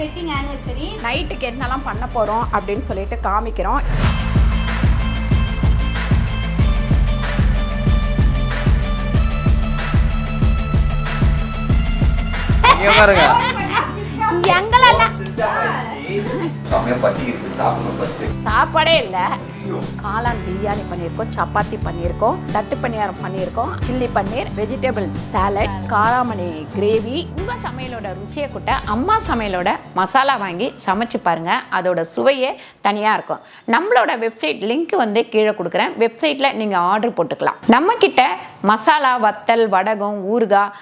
Wedding anniversary. நைட்டுக்கு என்னெல்லாம் பண்ண போகிறோம் அப்படின்னு சொல்லிட்டு காமிக்கிறோம். சாப்பாடே இல்லை. காளான் பிரியாணி பண்ணியிருக்கோம், சப்பாத்தி பண்ணியிருக்கோம், தட்டு பணியாரம் பண்ணியிருக்கோம், சில்லி பன்னீர், வெஜிடபிள் சாலட், காராமணி கிரேவி. உங்கள் சமையலோட ருசியை கூட்ட அம்மா சமையலோட மசாலா வாங்கி சமைச்சு பாருங்க. அதோட சுவையே தனியாக இருக்கும். நம்மளோட வெப்சைட் லிங்க் வந்து கீழே கொடுக்குறேன். வெப்சைட்டில் நீங்கள் ஆர்டர் போட்டுக்கலாம். நம்மக்கிட்ட மசாலா, வத்தல், வடகம், ஊறுகாய்,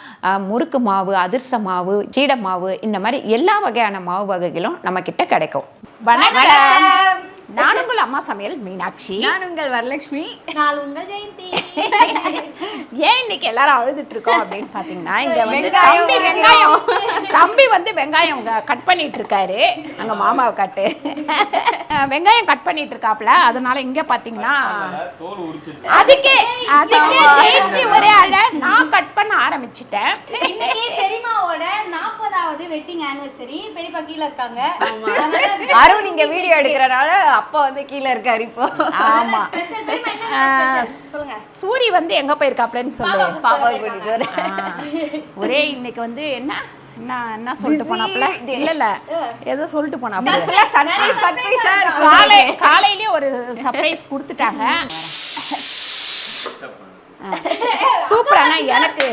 முறுக்கு மாவு, அதிர்ச மாவு, சீடை மாவு, இந்த மாதிரி எல்லா வகையான மாவு வகைகளும் நம்மக்கிட்ட கிடைக்கும். வணக்கம். நான் உங்கள் அம்மா சமையல் மீனாட்சி. நான் உங்கள் வரலட்சுமி. நான் உங்கள் ஜெயந்தி. ஏன் இன்னைக்கு எல்லாரும் அழுதுட்டு இருக்கோம் அப்படின்னு பாத்தீங்கன்னா, இங்க வந்து தம்பி வந்து வெங்காயம் கட் பண்ணிட்டு இருக்காரு. அங்க மாமாவை காட்டு. வெங்காயம் கட் பண்ணிட்டு இருக்காப்ல. அதனால இங்க பாத்தீங்கன்னா அதுக்கே ஜெயந்தி ஒரே ஆள நான் கட் பண்ண ஆரம்பிச்சிட்டேன். இன்னைக்கு பெரியமாவோட 40வது வெட்டிங் ஆனிவர்சரி. பெரியப்பா கீழ இருக்காங்க. அருண் நீங்க வீடியோ எடுக்கிறனால அப்பா வந்து கீழே இருக்காரு இப்போ. ஆமா. சூரி வந்து எங்க போயிருக்காப்லன்னு சொல்லு. பாப்பா கூட்டிட்டு ஒரே இன்னைக்கு வந்து என்ன சொல்லிட்டு போனாப்ல? இல்ல ஏதோ சொல்லிட்டு போனாப்ல. காலையிலேயே ஒரு சர்ப்ரைஸ் கொடுத்துட்டாங்க. சூப்பரானா எனக்கு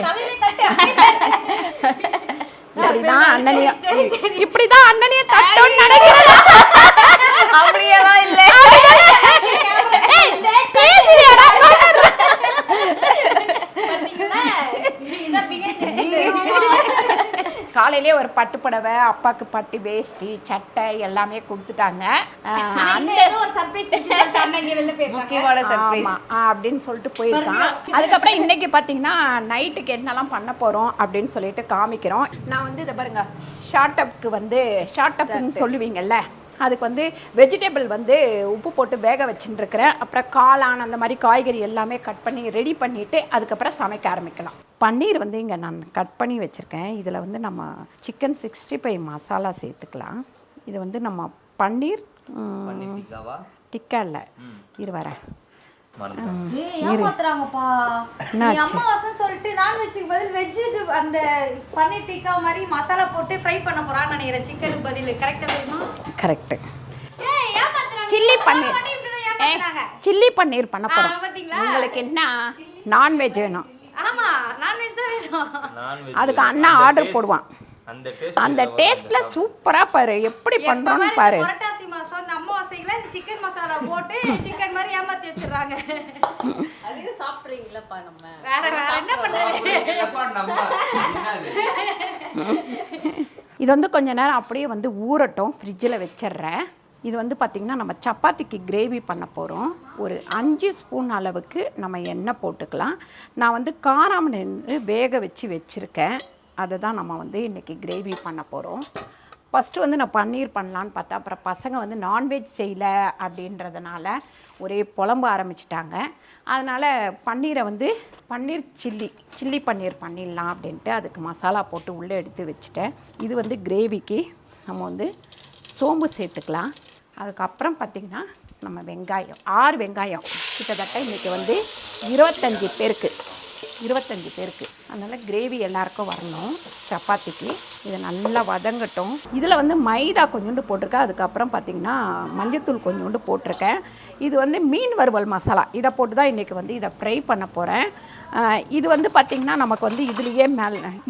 இப்படிதான் அண்ணனையும் தட்டோன்னு நினைக்கிறேன். அப்படியெல்லாம் இல்ல. காலையிலேயே ஒரு பட்டு புடவை, அப்பாக்கு பட்டு வேஷ்டி, சட்டை எல்லாமே கொடுத்துட்டாங்க. அப்படின்னு சொல்லிட்டு போயிருக்கான். அதுக்கப்புறம் இன்னைக்கு பாத்தீங்கன்னா நைட்டுக்கு என்னெல்லாம் பண்ண போறோம் அப்படின்னு சொல்லிட்டு காமிக்கிறோம். நான் வந்து இதை பாருங்க, ஷார்ட் அப்னு சொல்லுவீங்கல்ல, அதுக்கு வந்து வெஜிடபிள் வந்து உப்பு போட்டு வேக வச்சுட்டுருக்கிறேன். அப்புறம் காளான் அந்த மாதிரி காய்கறி எல்லாமே கட் பண்ணி ரெடி பண்ணிவிட்டு அதுக்கப்புறம் சமைக்க ஆரம்பிக்கலாம். பன்னீர் வந்து இங்கே நான் கட் பண்ணி வச்சுருக்கேன். இதில் வந்து நம்ம சிக்கன் 65 மசாலா சேர்த்துக்கலாம். இது வந்து நம்ம பன்னீர் டிக்கா இல்லை, இது வரேன். சொல்லிட்டு நான்வெஜ்ஜுக்கு பதில் வெஜ்ஜுக்கு அந்த பன்னீர் டிக்கா மாதிரி மசாலா போட்டு ஃப்ரை பண்ண போறான்னு நினைக்கிறேன். சிக்கனுக்கு பதில். கரெக்டா தெரியுமா? கரெக்ட். சில்லி பன்னீர் பண்ண போறோம். உங்களுக்கு என்ன நான்வெஜ் வேணும்? ஆமா, நான்வெஜ் தான் வேணும். அதுக்கு அண்ணா ஆர்டர் போடுவான். அந்த டேஸ்ட்ல சூப்பரா பாரு எப்படி பண்றோம்னு பாரு. புரட்டாசி மாசம் அந்த அமாவாசையில இந்த சிக்கன் மசாலா போட்டு சிக்கன் மாதிரி ஏமாத்தி வச்சிடுறாங்க. அதுக்கு சாப்பிடுறீங்களப்பா? நம்ம வேற என்ன பண்றது? இது வந்து கொஞ்ச நேரம் அப்படியே வந்து ஊறட்டும், ஃப்ரிட்ஜில் வச்சிடுறேன். இது வந்து பார்த்திங்கன்னா நம்ம சப்பாத்திக்கு கிரேவி பண்ண போகிறோம். ஒரு 5 ஸ்பூன் அளவுக்கு நம்ம எண்ணெய் போட்டுக்கலாம். நான் வந்து காராமணி வேக வச்சுருக்கேன். அதை தான் நம்ம வந்து இன்றைக்கி கிரேவி பண்ண போகிறோம். ஃபஸ்ட்டு வந்து நான் பன்னீர் பண்ணலான்னு பார்த்தேன். அப்புறம் பசங்க வந்து நான்வெஜ் செய்யலை அப்படின்றதுனால ஒரே புலம்ப ஆரம்பிச்சிட்டாங்க. அதனால் பன்னீரை வந்து பன்னீர் சில்லி பன்னீர் பண்ணிடலாம் அப்படின்ட்டு அதுக்கு மசாலா போட்டு உள்ளே எடுத்து வச்சுட்டேன். இது வந்து கிரேவிக்கு நம்ம வந்து சோம்பு சேர்த்துக்கலாம். அதுக்கப்புறம் பார்த்திங்கன்னா நம்ம வெங்காயம் 6 வெங்காயம் கிட்டத்தட்ட இன்றைக்கி வந்து 25 பேருக்கு. அதனால் கிரேவி எல்லாருக்கும் வரணும் சப்பாத்திக்கு. இதை நல்லா வதங்கட்டும். இதில் வந்து மைதா கொஞ்சோண்டு போட்டிருக்கேன். அதுக்கப்புறம் பார்த்திங்கன்னா மஞ்சத்தூள் கொஞ்சோண்டு போட்டிருக்கேன். இது வந்து மீன் வறுவல் மசாலா. இதை போட்டு தான் இன்றைக்கி வந்து இதை ஃப்ரை பண்ண போகிறேன். இது வந்து பார்த்திங்கன்னா நமக்கு வந்து இதுலேயே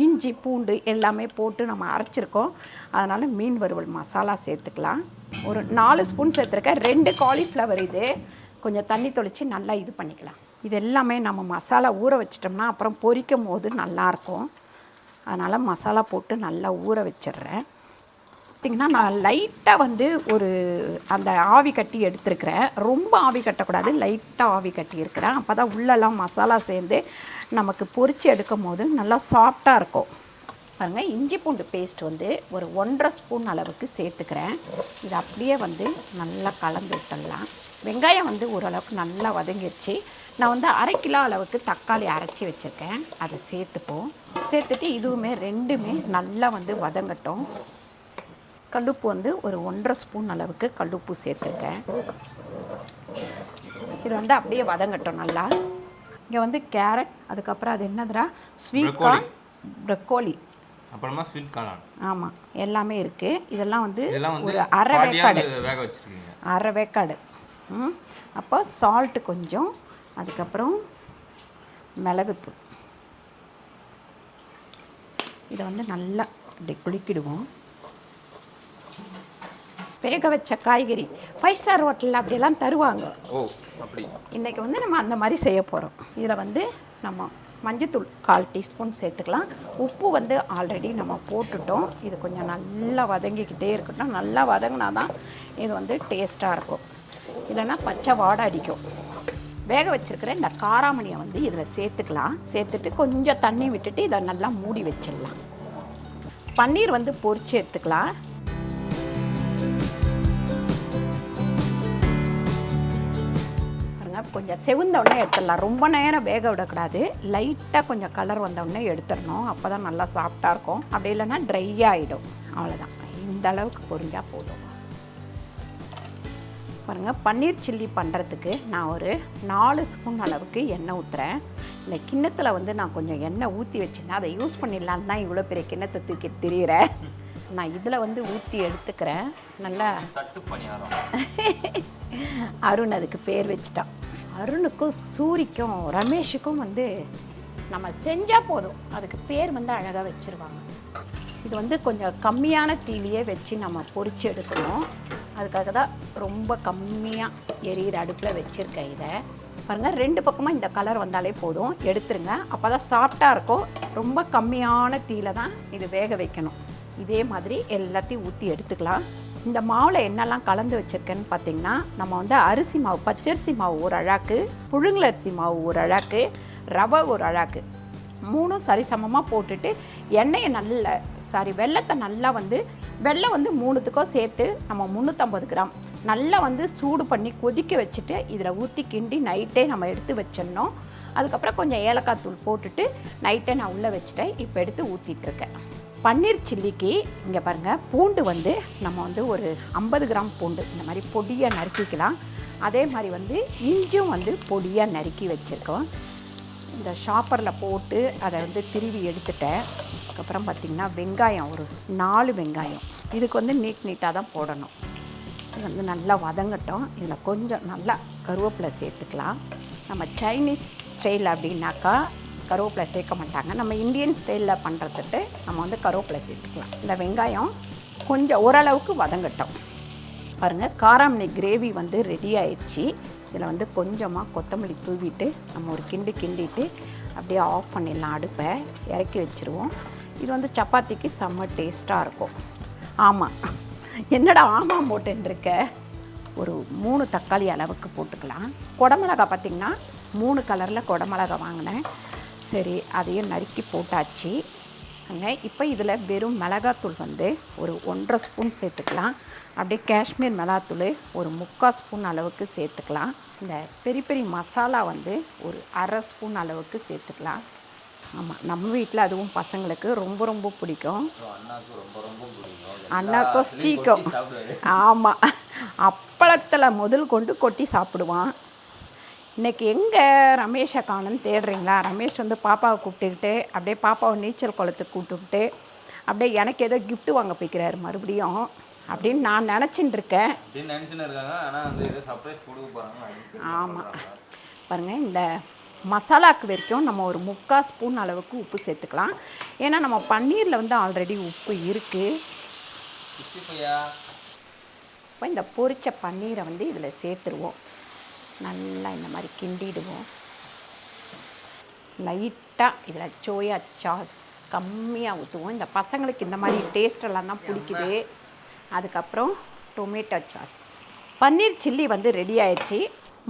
இஞ்சி பூண்டு எல்லாமே போட்டு நம்ம அரைச்சிருக்கோம். அதனால் மீன் வறுவல் மசாலா சேர்த்துக்கலாம். ஒரு 4 ஸ்பூன் சேர்த்துருக்கேன். 2 காலிஃப்ளவர். இது கொஞ்சம் தண்ணி தெளித்து நல்லா இது பண்ணிக்கலாம். இது எல்லாமே நம்ம மசாலா ஊற வச்சிட்டோம்னா அப்புறம் பொரிக்கும் போது நல்லாயிருக்கும். அதனால் மசாலா போட்டு நல்லா ஊற வச்சிடுறேன். பார்த்திங்கன்னா நான் லைட்டாக வந்து ஒரு அந்த ஆவி கட்டி எடுத்துருக்கிறேன். ரொம்ப ஆவி கட்டக்கூடாது, லைட்டாக ஆவி கட்டி இருக்கிறேன். அப்போ தான் உள்ளெல்லாம் மசாலா சேர்ந்து நமக்கு பொரித்து எடுக்கும் போது நல்லா சாஃப்டாக இருக்கும். பாருங்கள், இஞ்சி பூண்டு பேஸ்ட் வந்து ஒரு 1.5 ஸ்பூன் அளவுக்கு சேர்த்துக்கிறேன். இது அப்படியே வந்து நல்லா கலந்து விட்டுடலாம். வெங்காயம் வந்து ஓரளவுக்கு நல்லா வதங்கிடுச்சு. நான் வந்து 1/2 கிலோ அளவுக்கு தக்காளி அரைச்சி வச்சுருக்கேன். அதை சேர்த்துப்போம். சேர்த்துட்டு இதுவுமே ரெண்டுமே நல்லா வந்து வதங்கட்டும். கல்லுப்பு வந்து ஒரு 1.5 ஸ்பூன் அளவுக்கு கல்லுப்பு சேர்த்துருக்கேன். இது வந்து அப்படியே வதங்கட்டும் நல்லா. இங்கே வந்து கேரட், அதுக்கப்புறம் அது என்னதுடா ஸ்வீட் கார்ன், ப்ரக்கோலி, அப்புறமா ஸ்வீட் கார்ன். ஆமாம் எல்லாமே இருக்குது. இதெல்லாம் வந்து ஒரு அரை வேக்காடு வேக வச்சுருக்கீங்க. அரை வேக்காடு. அப்போ சால்ட்டு கொஞ்சம், அதுக்கப்புறம் மிளகுத்தூள். இதை வந்து நல்லா இப்படி குளிக்கிடுவோம். வேக வச்ச காய்கறி 5 ஸ்டார் ஹோட்டலில் அப்படியெல்லாம் தருவாங்க. ஓ அப்படி. இன்றைக்கி வந்து நம்ம அந்த மாதிரி செய்ய போகிறோம். இதில் வந்து நம்ம மஞ்சத்தூள் 1/4 டீஸ்பூன் சேர்த்துக்கலாம். உப்பு வந்து ஆல்ரெடி நம்ம போட்டுட்டோம். இது கொஞ்சம் நல்லா வதங்கிக்கிட்டே இருக்கட்டும். நல்லா வதங்கினா தான் இது வந்து டேஸ்ட்டாக இருக்கும். இல்லைன்னா பச்சை வாடை அடிக்கும். வேக வச்சுருக்கிற இந்த காராமணியை வந்து இதில் சேர்த்துக்கலாம். சேர்த்துட்டு கொஞ்சம் தண்ணி விட்டுட்டு இதை நல்லா மூடி வச்சிடலாம். பன்னீர் வந்து பொரிச்சு எடுத்துக்கலாம். கொஞ்சம் செவந்தவுடனே எடுத்துடலாம். ரொம்ப நேரம் வேக விடக்கூடாது. லைட்டாக கொஞ்சம் கலர் வந்தவுடனே எடுத்துடணும். அப்போ தான் நல்லா சாஃப்டாக இருக்கும். அப்படி இல்லைன்னா ட்ரை ஆகிடும். அவ்வளோதான். இந்த அளவுக்கு பொரிஞ்சால் போதும். பாருங்கள், பன்னீர் சில்லி பண்ணுறதுக்கு நான் ஒரு 4 ஸ்பூன் அளவுக்கு எண்ணெய் ஊற்றுறேன். இந்த கிண்ணத்தில் வந்து நான் கொஞ்சம் எண்ணெய் ஊற்றி வச்சுருந்தேன். அதை யூஸ் பண்ணிடலான்னு தான் இவ்வளோ பெரிய கிண்ணத்தை தூக்கி திரியிறேன். நான் இதில் வந்து ஊற்றி எடுத்துக்கிறேன். நல்லா அருண் அதுக்கு பேர் வச்சுட்டான். அருணுக்கும் சூரிக்கும் ரமேஷுக்கும் வந்து நம்ம செஞ்சால் போதும், அதுக்கு பேர் வந்து அழகாக வச்சுருவாங்க. இது வந்து கொஞ்சம் கம்மியான தீலியே வச்சு நம்ம பொரித்து எடுக்கணும். அதுக்காக தான் ரொம்ப கம்மியாக எரியிற அடுப்பில் வச்சுருக்கேன். இதை பாருங்கள், 2 பக்கமாக இந்த கலர் வந்தாலே போதும், எடுத்துருங்க. அப்போ தான் சாஃப்டாக இருக்கும். ரொம்ப கம்மியான தீயில தான் இது வேக வைக்கணும். இதே மாதிரி எல்லாத்தையும் ஊற்றி எடுத்துக்கலாம். இந்த மாவில் என்னெல்லாம் கலந்து வச்சுருக்கேன்னு பார்த்தீங்கன்னா, நம்ம வந்து அரிசி மாவு, பச்சரிசி மாவு ஒரு அழாக்கு, புழுங்கலரிசி மாவு ஒரு அழாக்கு, ரவை ஒரு அழாக்கு, 3 சரிசமமாக போட்டுட்டு எண்ணெயை வெல்லத்தை நல்லா வந்து வெல்லம் வந்து 3த்துக்கும் சேர்த்து நம்ம 350 கிராம் நல்லா வந்து சூடு பண்ணி கொதிக்க வச்சுட்டு இதில் ஊற்றி கிண்டி நைட்டே நம்ம எடுத்து வச்சிடணும். அதுக்கப்புறம் கொஞ்சம் ஏலக்காய் தூள் போட்டுட்டு நைட்டே நான் உள்ளே வச்சுட்டேன். இப்போ எடுத்து ஊற்றிட்டுருக்கேன். பன்னீர் சில்லிக்கு இங்கே பாருங்கள், பூண்டு வந்து நம்ம வந்து ஒரு 50 கிராம் பூண்டு இந்த மாதிரி பொடியாக நறுக்கிக்கலாம். அதே மாதிரி வந்து இஞ்சும் வந்து பொடியாக நறுக்கி வச்சுருக்கோம். இந்த ஷாப்பரில் போட்டு அதை வந்து திருவி எடுத்துட்டேன். அதுக்கப்புறம் பார்த்திங்கன்னா வெங்காயம் ஒரு 4 வெங்காயம். இதுக்கு வந்து நீட்டாக தான் போடணும். இது வந்து நல்லா வதங்கட்டும். இதில் கொஞ்சம் நல்லா கருவேப்பிலை சேர்த்துக்கலாம். நம்ம சைனீஸ் ஸ்டைல் அப்படின்னாக்கா கருவேப்பிலை சேர்க்க மாட்டாங்க. நம்ம இந்தியன் ஸ்டைலில் பண்ணுறதுக்கு நம்ம வந்து கருவேப்பிலை சேர்த்துக்கலாம். இந்த வெங்காயம் கொஞ்சம் ஓரளவுக்கு வதங்கட்டும். பாருங்கள், காராமணி கிரேவி வந்து ரெடி ஆயிடுச்சு. இதில் வந்து கொஞ்சமாக கொத்தமல்லி தூவிட்டு நம்ம ஒரு கிண்டிட்டு அப்படியே ஆஃப் பண்ணிடலாம். அடுப்பை இறக்கி வச்சுருவோம். இது வந்து சப்பாத்திக்கு செம்ம டேஸ்ட்டாக இருக்கும். ஆமாம், என்னடா ஆமாம் போட்டுருக்க. ஒரு 3 தக்காளி அளவுக்கு போட்டுக்கலாம். குடமிளகா பார்த்திங்கன்னா 3 கலரில் குடமிளகா வாங்கினேன். சரி, அதையும் நறுக்கி போட்டாச்சு. இப்போ இதில் வெறும் மிளகாத்தூள் வந்து ஒரு 1.5 ஸ்பூன் சேர்த்துக்கலாம். அப்படியே காஷ்மீர் மிளகாத்தூள் ஒரு 3/4 ஸ்பூன் அளவுக்கு சேர்த்துக்கலாம். இந்த பெரிய மசாலா வந்து ஒரு 1/2 ஸ்பூன் அளவுக்கு சேர்த்துக்கலாம். ஆமாம், நம்ம வீட்டில் அதுவும் பசங்களுக்கு ரொம்ப பிடிக்கும். அண்ணாக்கும் ஸ்டீக்கும். ஆமாம், அப்பளத்தில் முதல் கொண்டு கொட்டி சாப்பிடுவான். இன்றைக்கி எங்கே ரமேஷை காணுன்னு தேடுறீங்களா? ரமேஷ் வந்து பாப்பாவை கூப்பிட்டுக்கிட்டு அப்படியே பாப்பாவை நீச்சல் குளத்துக்கு கூப்பிட்டுக்கிட்டு அப்படியே எனக்கு ஏதோ கிஃப்ட் வாங்க போய்க்கிறாரு மறுபடியும் அப்படின்னு நான் நினச்சின்னு இருக்கேன். ஆமாம், பாருங்கள், இந்த மசாலாவுக்கு வரைக்கும் நம்ம ஒரு 3/4 ஸ்பூன் அளவுக்கு உப்பு சேர்த்துக்கலாம். ஏன்னா நம்ம பன்னீரில் வந்து ஆல்ரெடி உப்பு இருக்குது. இப்போ இந்த பொரிச்ச பன்னீரை வந்து இதில் சேர்த்துருவோம். நல்லா இந்த மாதிரி கிண்டிடுவோம். லைட்டாக இதில் சோயா சாஸ் கம்மியாக ஊற்றுவோம். இந்த பசங்களுக்கு இந்த மாதிரி டேஸ்டெல்லாம் தான் பிடிக்குது. அதுக்கப்புறம் டொமேட்டோ சாஸ். பன்னீர் சில்லி வந்து ரெடி ஆயிடுச்சு.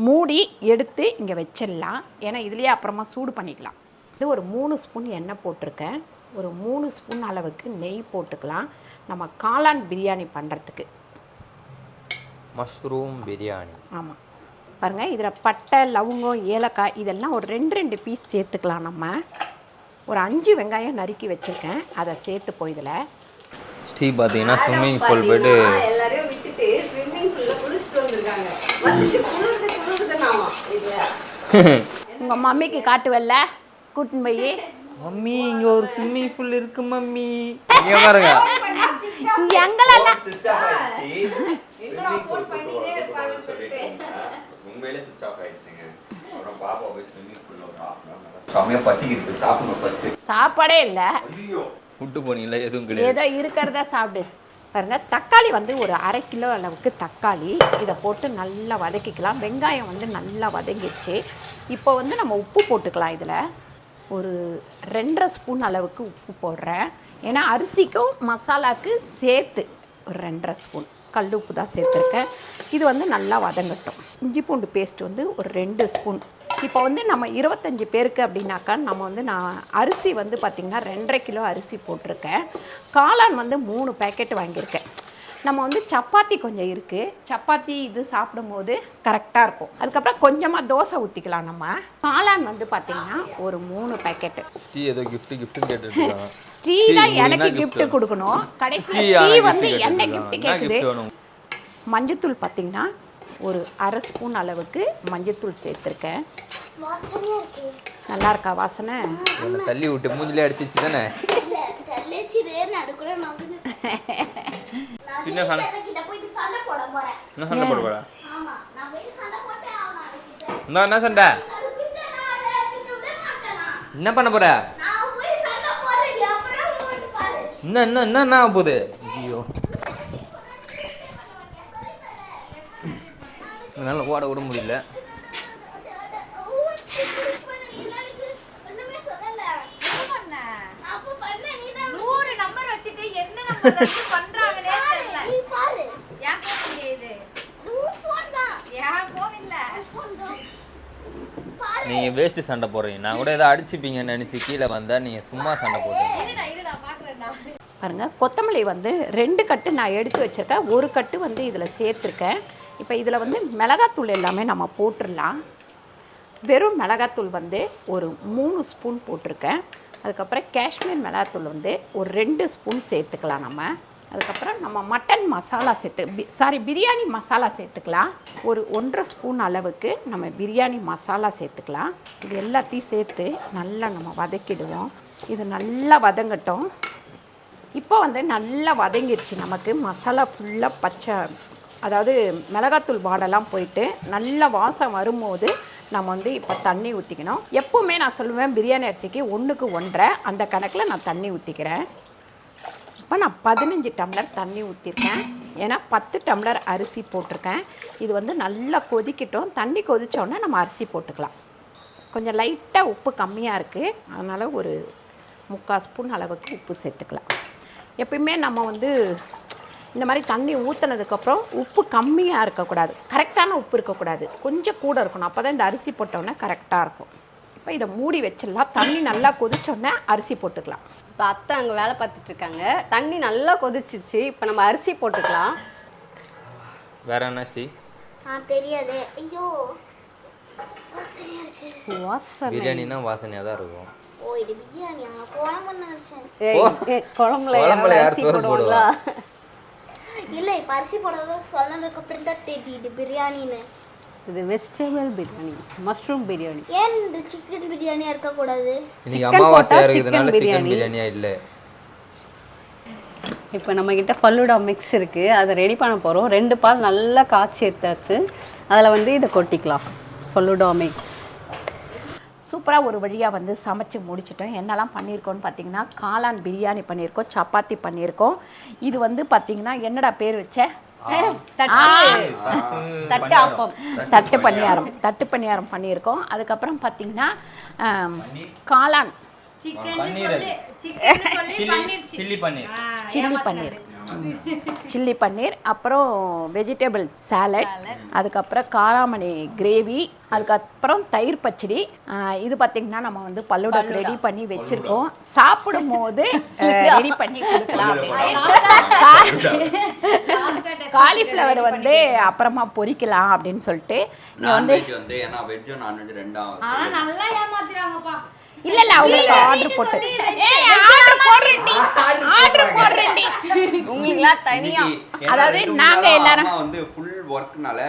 மூடி எடுத்து இங்கே வச்சிடலாம். ஏன்னா இதுலேயே அப்புறமா சூடு பண்ணிக்கலாம். இது ஒரு 3 ஸ்பூன் எண்ணெய் போட்டிருக்கேன். ஒரு 3 ஸ்பூன் அளவுக்கு நெய் போட்டுக்கலாம். நம்ம காளான் பிரியாணி பண்ணுறதுக்கு. மஷ்ரூம் பிரியாணி. ஆமாம், பாருங்கள், இதில் பட்டை, லவங்கம், ஏலக்காய் இதெல்லாம் ஒரு 2 பீஸ் சேர்த்துக்கலாம். நம்ம ஒரு 5 வெங்காயம் நறுக்கி வச்சுருக்கேன், அதை சேர்த்துப்போம். இதில் ஸ்ரீ பார்த்தீங்கன்னா ஸ்விம்மிங் பூல் போயிட்டு எல்லாரையும் விட்டுட்டு ஸ்விம்மிங் பூல்ல குளிச்சுட்டு வந்திருக்காங்க. வந்துட்டு குளிருது நாமா இதுல. உங்க மம்மிக்கு காட்டுவல்ல கூட்டின்னு போய் மம்மி இங்க ஒரு ஸ்விம்மிங் பூல் இருக்கு மம்மி இங்க பாருங்க. எங்களெல்லாம் சுவிட்ச் ஆஃப் ஆயிடுச்சு. ஸ்விம்மிங் பூல் பண்ணிட்டே இருப்பாங்கன்னு சொல்லிட்டு உண்மையிலே சுவிட்ச் ஆஃப் ஆயிடுச்சுங்க. அப்புறம் பாப்பா போய் ஸ்விம்மிங் பூல்ல ஒரு half an hour சாமியா பசிக்குது சாப்பிடுங்க ஃபர்ஸ்ட். சாப்பாடே இல்ல. ஐயோ விட்டு போனீங்களா எதுவும் கிடையாது. ஏதோ இருக்கிறத சாப்பிடு. பாருங்க தக்காளி வந்து ஒரு 1/2 கிலோ அளவுக்கு தக்காளி இதை போட்டு நல்லா வதக்கிக்கலாம். வெங்காயம் வந்து நல்லா வதங்கிடுச்சு. இப்போ வந்து நம்ம உப்பு போட்டுக்கலாம். இதில் ஒரு 2.5 ஸ்பூன் அளவுக்கு உப்பு போடுறேன். ஏன்னா அரிசிக்கும் மசாலாவுக்கு சேர்த்து ஒரு 2.5 ஸ்பூன் கல் உப்பு தான் சேர்த்துருக்கேன். இது வந்து நல்லா வதங்கட்டும். இஞ்சி பூண்டு பேஸ்ட் வந்து ஒரு 2 ஸ்பூன். இப்போ வந்து நம்ம 25 பேருக்கு அப்படின்னாக்கா நம்ம வந்து நான் அரிசி வந்து பார்த்திங்கன்னா 2.5 கிலோ அரிசி போட்டிருக்கேன். காளான் வந்து 3 பேக்கெட் வாங்கியிருக்கேன். நம்ம வந்து சப்பாத்தி கொஞ்சம் இருக்குது. சப்பாத்தி இது சாப்பிடும்போது கரெக்டாக இருக்கும். அதுக்கப்புறம் கொஞ்சமாக தோசை ஊற்றிக்கலாம். நம்ம காளான் வந்து பார்த்திங்கன்னா ஒரு 3 பேக்கெட்டு. ஸ்ரீ ஏதோ கிஃப்ட் கேட்டுருக்காங்க. ஸ்ரீ தான் எனக்கு கிஃப்ட் கொடுக்கணும். கடைசியில் ஸ்ரீ வந்து என்ன கிஃப்ட் கேட்குது. மஞ்சத்தூள் பார்த்திங்கன்னா ஒரு 1/2 ஸ்பூன் அளவுக்கு மஞ்சத்தூள் சேர்த்துருக்கேன். நல்லா இருக்கா வாசனை? தள்ளி விட்டு மூஞ்சிலே அடிச்சிச்சு தானே. சின்ன சண்டை போட போறா. என்ன சண்டை என்ன பண்ண போற? என்ன போகுது? ஐயோ என்னால் ஓட விட முடியல. நீங்க வேஸ்ட் சண்டை போடுறீங்க. நான் கூட ஏதோ அடிச்சுப்பீங்கன்னு நினைச்சு கீழே வந்தா நீங்க சும்மா சண்டை போடுறீங்க. பாருங்க கொத்தமல்லி வந்து 2 கட்டு நான் எடுத்து வச்சிருக்கேன். 1 கட்டு வந்து இதில் சேர்த்துருக்கேன். இப்போ இதில் வந்து மிளகாத்தூள் எல்லாமே நம்ம போட்டுடலாம். வெறும் மிளகாத்தூள் வந்து ஒரு 3 ஸ்பூன் போட்டிருக்கேன். அதுக்கப்புறம் காஷ்மீர் மிளகாத்தூள் வந்து ஒரு 2 ஸ்பூன் சேர்த்துக்கலாம் நம்ம. அதுக்கப்புறம் நம்ம மட்டன் மசாலா பிரியாணி மசாலா சேர்த்துக்கலாம். ஒரு 1.5 ஸ்பூன் அளவுக்கு நம்ம பிரியாணி மசாலா சேர்த்துக்கலாம். இது எல்லாத்தையும் சேர்த்து நல்லா நம்ம வதக்கிடுவோம். இது நல்லா வதங்கட்டும். இப்போ வந்து நல்லா வதங்கிடுச்சு. நமக்கு மசாலா ஃபுல்லாக பச்சை, அதாவது மிளகாத்தூள் வாடெல்லாம் போயிட்டு நல்ல வாசம் வரும்போது நம்ம வந்து இப்போ தண்ணி ஊற்றிக்கணும். எப்போவுமே நான் சொல்லுவேன் பிரியாணி அரிசிக்கு 1க்கு 1.5 அந்த கணக்கில் நான் தண்ணி ஊற்றிக்கிறேன். இப்போ நான் 15 டம்ளர் தண்ணி ஊற்றிருக்கேன். ஏன்னா 10 டம்ளர் அரிசி போட்டிருக்கேன். இது வந்து நல்லா கொதிக்கட்டும். தண்ணி கொதித்தோடனே நம்ம அரிசி போட்டுக்கலாம். கொஞ்சம் லைட்டாக உப்பு கம்மியாக இருக்குது. அதனால் ஒரு 3/4 ஸ்பூன் அளவுக்கு உப்பு சேர்த்துக்கலாம். எப்பயுமே நம்ம வந்து இந்த மாதிரி தண்ணி ஊற்றினதுக்கப்புறம் உப்பு கம்மியாக இருக்கக்கூடாது, கரெக்டான உப்பு இருக்கக்கூடாது, கொஞ்சம் கூட இருக்கணும். அப்போ தான் இந்த அரிசி போட்டோன்னே கரெக்டாக இருக்கும். இப்போ இதை மூடி வச்சிடலாம். தண்ணி நல்லா கொதிச்சோடனே அரிசி போட்டுக்கலாம். இப்போ அத்தை அங்கே வேலை பார்த்துட்ருக்காங்க. தண்ணி நல்லா கொதிச்சிச்சு. இப்போ நம்ம அரிசி போட்டுக்கலாம். வேற என்ன ஸ்ரீ? தெரியாது. ஐயோ வாசனை பிரியாணினா வாசனையாக தான் இருக்கும். ஓ இது பிரியாணியா? குழம்புல யார் அரிசி சோறு போடுவாங்களா? இல்லை இப்போ அரிசி போடுறது சொன்னதுக்கு அப்புறம் தான் தெரியுது பிரியாணின்னு. இது வெஜிடபிள் பிரியாணி, மஷ்ரூம் பிரியாணி. ஏன் இந்த சிக்கன் பிரியாணியா இருக்கக்கூடாது? இன்னைக்கு அமாவாசையா இருக்கிறதுனால சிக்கன் பிரியாணியா இல்லை. இப்போ நம்மக்கிட்ட ஃபல்லூடா மிக்ஸ் இருக்குது. அதை ரெடி பண்ண போகிறோம். 2 பால் நல்லா காய்ச்சி எடுத்தாச்சு. அதில் வந்து இதை கொட்டிக்கலாம். ஃபல்லூடா மிக்ஸ் சூப்பராக ஒரு வழியாக வந்து சமைச்சு முடிச்சிட்டோம். என்னெல்லாம் பண்ணியிருக்கோன்னு பார்த்தீங்கன்னா காளான் பிரியாணி பண்ணியிருக்கோம், சப்பாத்தி பண்ணியிருக்கோம். இது வந்து பார்த்தீங்கன்னா என்னடா பேர் வச்ச தட்டு ஆப்பம், தட்டு பணியாரம் பண்ணியிருக்கோம். அதுக்கப்புறம் பார்த்தீங்கன்னா காளான் சில்லி பன்னீர், அப்புறம் வெஜிடபிள் சாலட், அதுக்கப்புறம் காராமணி கிரேவி, அதுக்கப்புறம் தயிர் பச்சடி. இது பார்த்தீங்கன்னா நம்ம வந்து பல்லோடக்கு ரெடி பண்ணி வச்சுருக்கோம். சாப்பிடும் போது ரெடி பண்ணி கொடுக்கலாம். காலிஃப்ளவர் வந்து அப்புறமா பொரிக்கலாம் அப்படின்னு சொல்லிட்டு வந்து ஏன்னா வெஜ் நான்வெஜ் ரெண்டாவது நல்லா ஏமாத்துறாங்கப்பா. இல்ல அவங்களுக்கு ஆர்டர் போட்டு தனியா அதாவது நாங்க எல்லாரும் அம்மா வந்து ஃபுல் ஒர்க்னால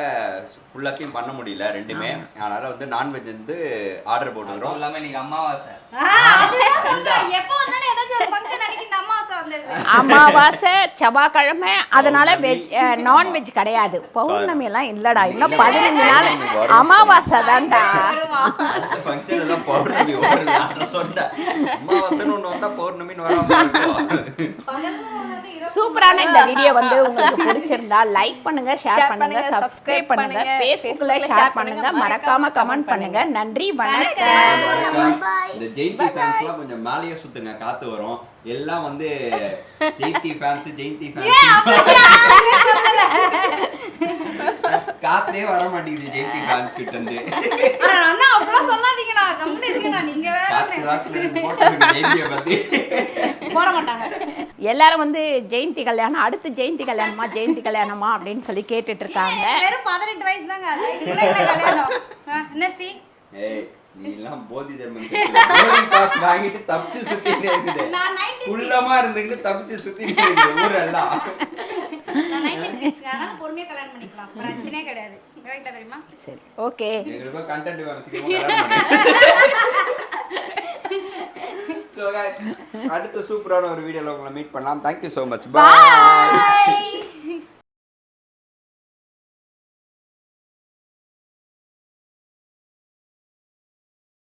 ஃபுல்லாத்தையும் பண்ண முடியல ரெண்டுமே. அதனால வந்து நான்வெஜ் வந்து ஆர்டர் போட்டுக்கிறோம். எல்லாமே நீங்க அம்மாவாசை எப்ப வந்தாலும் ஏதாச்சும் ஒரு ஃபங்க்ஷன் அன்னைக்கு இந்த அமாவாசை வந்தது. அமாவாசை செவ்வாய்க்கிழமை, அதனால நான்வெஜ் கிடையாது. பௌர்ணமி எல்லாம் இல்லடா, இன்னும் 15 நாள் அமாவாசை தான்டா. அந்த ஃபங்க்ஷன்ல தான் பௌர்ணமி வரும். நான் சொன்னேன் அமாவாசைன்னு ஒண்ணு வந்தா பௌர்ணமின்னு வராம இருக்கும். சூப்பரான இந்த வீடியோ வந்து உங்களுக்கு பிடிச்சிருந்தா லைக் பண்ணுங்க, ஷேர் பண்ணுங்க, சப்ஸ்கிரைப் பண்ணுங்க, Facebookல ஷேர் பண்ணுங்க, மறக்காம கமெண்ட் பண்ணுங்க. நன்றி, வணக்கம். இந்த ஜெயந்தி ஃபேன்ஸ்லாம் கொஞ்சம் மேலேயே சுத்துங்க, காத்து வரும். எல்லாம் வந்து ஜெயந்தி ஃபேன்ஸ் காத்தே வர மாட்டேங்குது ஜெயந்தி ஃபேன்ஸ் கிட்ட இருந்து. அண்ணா அப்பலாம் சொல்லாதீங்கண்ணா, கம்முனு இருக்கீங்கண்ணா. நீங்க வேற ஜெயந்தியை பத்தி போட மாட்டாங்க. எல்லாரும் வந்து ஜெயந்தி கல்யாணம், அடுத்து ஜெயந்தி கல்யாணமா ஜெயந்தி கல்யாணமா அப்படின்னு சொல்லி கேட்டுட்டு இருக்காங்க. வெறும் 18 வயசு தாங்க. இதுக்குள்ள என்ன கல்யாணம்? என்ன ஸ்ரீ? ஏய் நீ எல்லாம் போதி தர்மம் பாஸ் வாங்கிட்டு தப்பிச்சு சுத்திட்டே இருக்குது. நான் 90s குள்ளமா இருந்துக்கிட்டு தப்பிச்சு சுத்திட்டே இருக்குது ஊரெல்லாம். நான் 90s கிட்ஸ்ங்க. அதனால பொறுமையா கல்யாணம் பண்ணிக்கலாம். பிரச்சனையே கிடையாது. கரெக்ட்டா தெரியுமா? சரி, ஓகே. எங்களுக்கு கண்டென்ட் வேணும், சீக்கிரமா கல்யாணம் பண்ணு. So guys, அடுத்த சூப்பரான ஒரு வீடியோல உங்களை மீட் பண்ணலாம். Thank you so much. Bye.